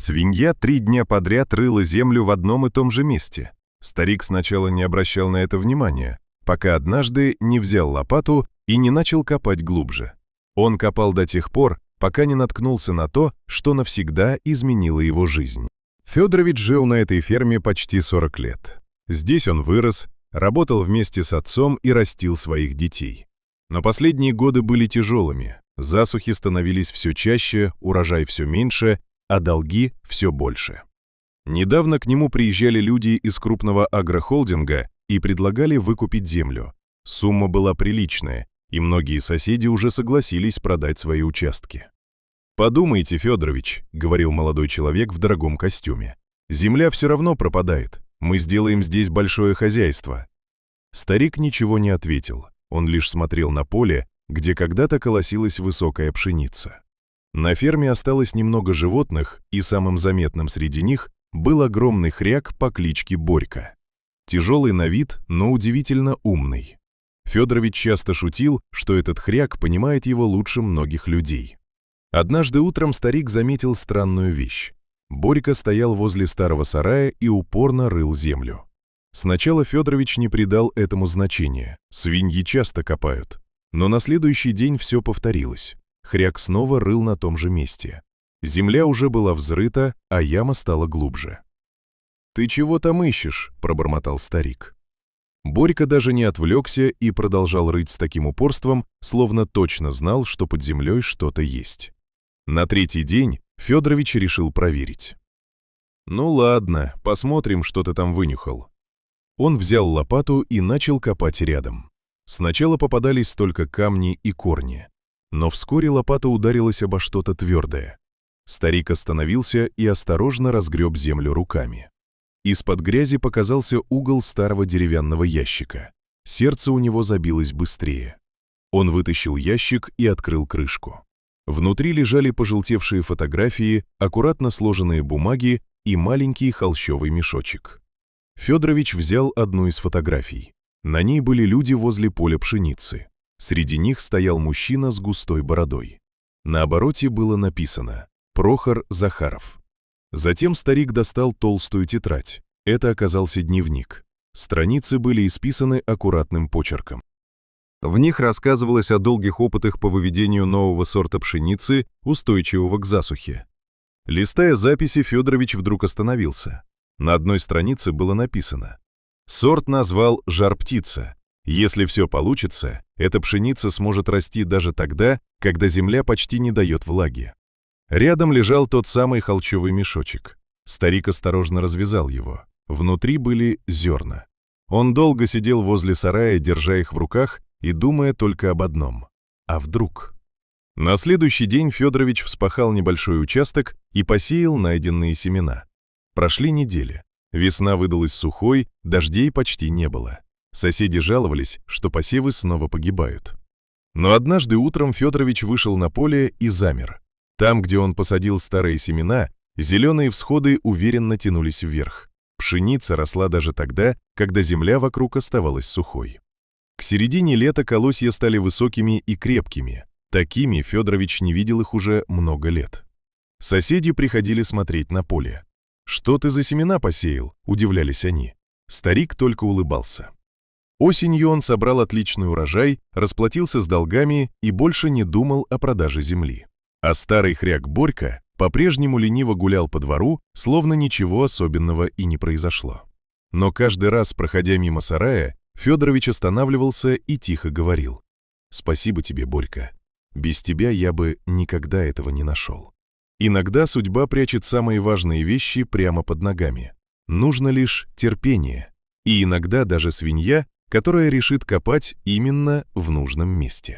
Свинья 3 дня подряд рыла землю в одном и том же месте. Старик сначала не обращал на это внимания, пока однажды не взял лопату и не начал копать глубже. Он копал до тех пор, пока не наткнулся на то, что навсегда изменило его жизнь. Федорович жил на этой ферме почти 40 лет. Здесь он вырос, работал вместе с отцом и растил своих детей. Но последние годы были тяжелыми, засухи становились все чаще, урожай все меньше, а долги все больше. Недавно к нему приезжали люди из крупного агрохолдинга и предлагали выкупить землю. Сумма была приличная, и многие соседи уже согласились продать свои участки. «Подумайте, Федорович», — говорил молодой человек в дорогом костюме, «земля все равно пропадает, мы сделаем здесь большое хозяйство». Старик ничего не ответил, он лишь смотрел на поле, где когда-то колосилась высокая пшеница. На ферме осталось немного животных, и самым заметным среди них был огромный хряк по кличке Борька. Тяжелый на вид, но удивительно умный. Федорович часто шутил, что этот хряк понимает его лучше многих людей. Однажды утром старик заметил странную вещь. Борька стоял возле старого сарая и упорно рыл землю. Сначала Федорович не придал этому значения, свиньи часто копают. Но на следующий день все повторилось. Хряк снова рыл на том же месте. Земля уже была взрыта, а яма стала глубже. «Ты чего там ищешь?» – пробормотал старик. Борька даже не отвлекся и продолжал рыть с таким упорством, словно точно знал, что под землей что-то есть. На 3-й день Федорович решил проверить. «Ну ладно, посмотрим, что ты там вынюхал». Он взял лопату и начал копать рядом. Сначала попадались только камни и корни. Но вскоре лопата ударилась обо что-то твердое. Старик остановился и осторожно разгреб землю руками. Из-под грязи показался угол старого деревянного ящика. Сердце у него забилось быстрее. Он вытащил ящик и открыл крышку. Внутри лежали пожелтевшие фотографии, аккуратно сложенные бумаги и маленький холщовый мешочек. Федорович взял одну из фотографий. На ней были люди возле поля пшеницы. Среди них стоял мужчина с густой бородой. На обороте было написано «Прохор Захаров». Затем старик достал толстую тетрадь. Это оказался дневник. Страницы были исписаны аккуратным почерком. В них рассказывалось о долгих опытах по выведению нового сорта пшеницы, устойчивого к засухе. Листая записи, Федорович вдруг остановился. На одной странице было написано: «Сорт назвал «Жар-птица». Если все получится, эта пшеница сможет расти даже тогда, когда земля почти не дает влаги». Рядом лежал тот самый холщовый мешочек. Старик осторожно развязал его. Внутри были зерна. Он долго сидел возле сарая, держа их в руках и думая только об одном: а вдруг? На следующий день Федорович вспахал небольшой участок и посеял найденные семена. Прошли недели. Весна выдалась сухой, дождей почти не было. Соседи жаловались, что посевы снова погибают. Но однажды утром Федорович вышел на поле и замер. Там, где он посадил старые семена, зеленые всходы уверенно тянулись вверх. Пшеница росла даже тогда, когда земля вокруг оставалась сухой. К середине лета колосья стали высокими и крепкими. Такими Федорович не видел их уже много лет. Соседи приходили смотреть на поле. «Что ты за семена посеял?» – удивлялись они. Старик только улыбался. Осенью он собрал отличный урожай, расплатился с долгами и больше не думал о продаже земли. А старый хряк Борька по-прежнему лениво гулял по двору, словно ничего особенного и не произошло. Но каждый раз, проходя мимо сарая, Федорович останавливался и тихо говорил: «Спасибо тебе, Борька. Без тебя я бы никогда этого не нашел». Иногда судьба прячет самые важные вещи прямо под ногами. Нужно лишь терпение. И иногда даже свинья, которая решит копать именно в нужном месте.